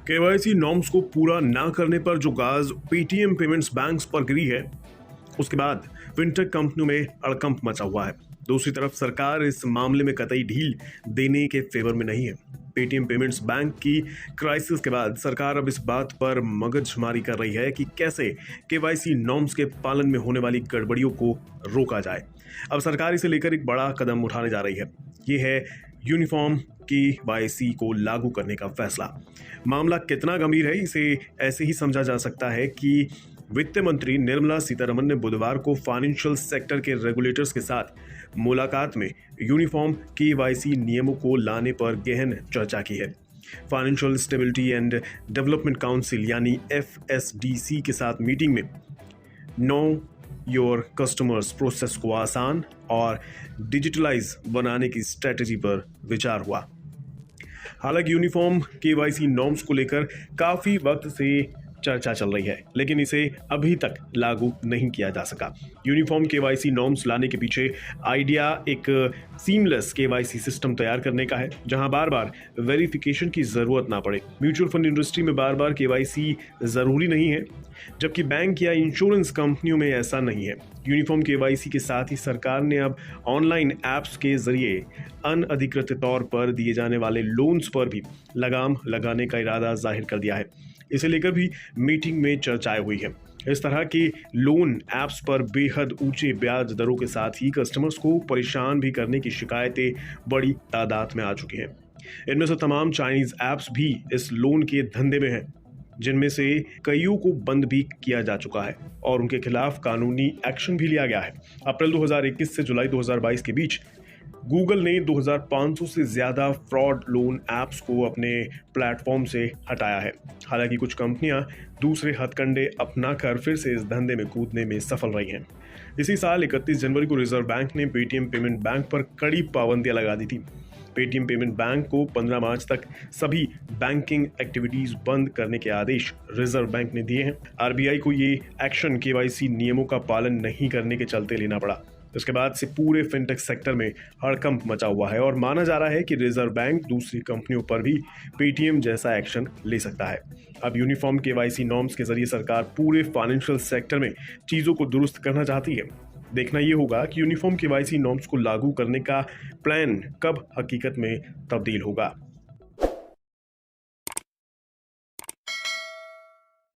KYC norms को पूरा ना करने पर जो गाज पेटीएम पेमेंट्स बैंक्स पर गिरी है, उसके बाद फिनटेक कंपनियों में हड़कंप मचा हुआ है। दूसरी तरफ सरकार इस मामले में कतई ढील देने के फेवर में नहीं है। पेटीएम पेमेंट्स बैंक की क्राइसिस के बाद सरकार अब इस बात पर मगजमारी कर रही है कि कैसे केवाईसी नॉर्म्स के पालन में होने वाली गड़बड़ियों को रोका जाए। अब सरकार इसे लेकर एक बड़ा कदम उठाने जा रही है। ये है यूनिफॉर्म केवाईसी को लागू करने का फैसला। मामला कितना गंभीर है, इसे ऐसे ही समझा जा सकता है कि वित्त मंत्री निर्मला सीतारमण ने बुधवार को फाइनेंशियल सेक्टर के रेगुलेटर्स के साथ मुलाकात में यूनिफॉर्म केवाईसी नियमों को लाने पर गहन चर्चा की है। Financial stability and development council यानी FSDC के साथ मीटिंग में नो योर कस्टमर्स प्रोसेस को आसान और डिजिटलाइज बनाने की स्ट्रेटेजी पर विचार हुआ। हालांकि यूनिफॉर्म केवाईसी नॉर्म्स को लेकर काफी वक्त से चर्चा चल रही है, लेकिन इसे अभी तक लागू नहीं किया जा सका। यूनिफॉर्म केवाईसी नॉर्म्स लाने के पीछे आइडिया एक सीमलेस केवाईसी सिस्टम तैयार करने का है, जहां बार बार वेरिफिकेशन की जरूरत ना पड़े। म्यूचुअल फंड इंडस्ट्री में बार बार केवाईसी जरूरी नहीं है, जबकि बैंक या इंश्योरेंस कंपनियों में ऐसा नहीं है। यूनिफॉर्म केवाईसी के साथ ही सरकार ने अब ऑनलाइन ऐप्स के जरिए अनअधिकृत तौर पर दिए जाने वाले लोन्स पर भी लगाम लगाने का इरादा जाहिर कर दिया है। इसे लेकर भी मीटिंग में चर्चाएं हुई है। इस तरह के लोन ऐप्स पर बेहद ऊंचे ब्याज दरों के साथ ही कस्टमर्स को परेशान भी करने की शिकायतें बड़ी तादाद में आ चुकी हैं। इनमें से तमाम चाइनीज ऐप्स भी इस लोन के धंधे में हैं, जिनमें से कईयों को बंद भी किया जा चुका है और उनके खिलाफ कानूनी एक्शन भी लिया गया है। अप्रैल 2021 से जुलाई 2022 के बीच गूगल ने 2500 से ज्यादा फ्रॉड लोन ऐप्स को अपने प्लेटफॉर्म से हटाया है। हालांकि कुछ कंपनियां दूसरे हथकंडे अपनाकर फिर से इस धंधे में कूदने में सफल रही हैं। इसी साल 31 जनवरी को रिजर्व बैंक ने पेटीएम पेमेंट बैंक पर कड़ी पाबंदियां लगा दी थी। पेटीएम पेमेंट बैंक को 15 मार्च तक सभी बैंकिंग एक्टिविटीज बंद करने के आदेश रिजर्व बैंक ने दिए हैं। आरबीआई को ये एक्शन केवाईसी नियमों का पालन नहीं करने के चलते लेना पड़ा। इसके बाद से पूरे फिनटेक सेक्टर में हड़कंप मचा हुआ है और माना जा रहा है कि रिजर्व बैंक दूसरी कंपनियों पर भी पेटीएम जैसा एक्शन ले सकता है। अब यूनिफॉर्म केवाईसी नॉर्म्स के जरिए सरकार पूरे फाइनेंशियल सेक्टर में चीजों को दुरुस्त करना चाहती है। देखना यह होगा कि यूनिफॉर्म केवाईसी नॉर्म्स को लागू करने का प्लान कब हकीकत में तब्दील होगा।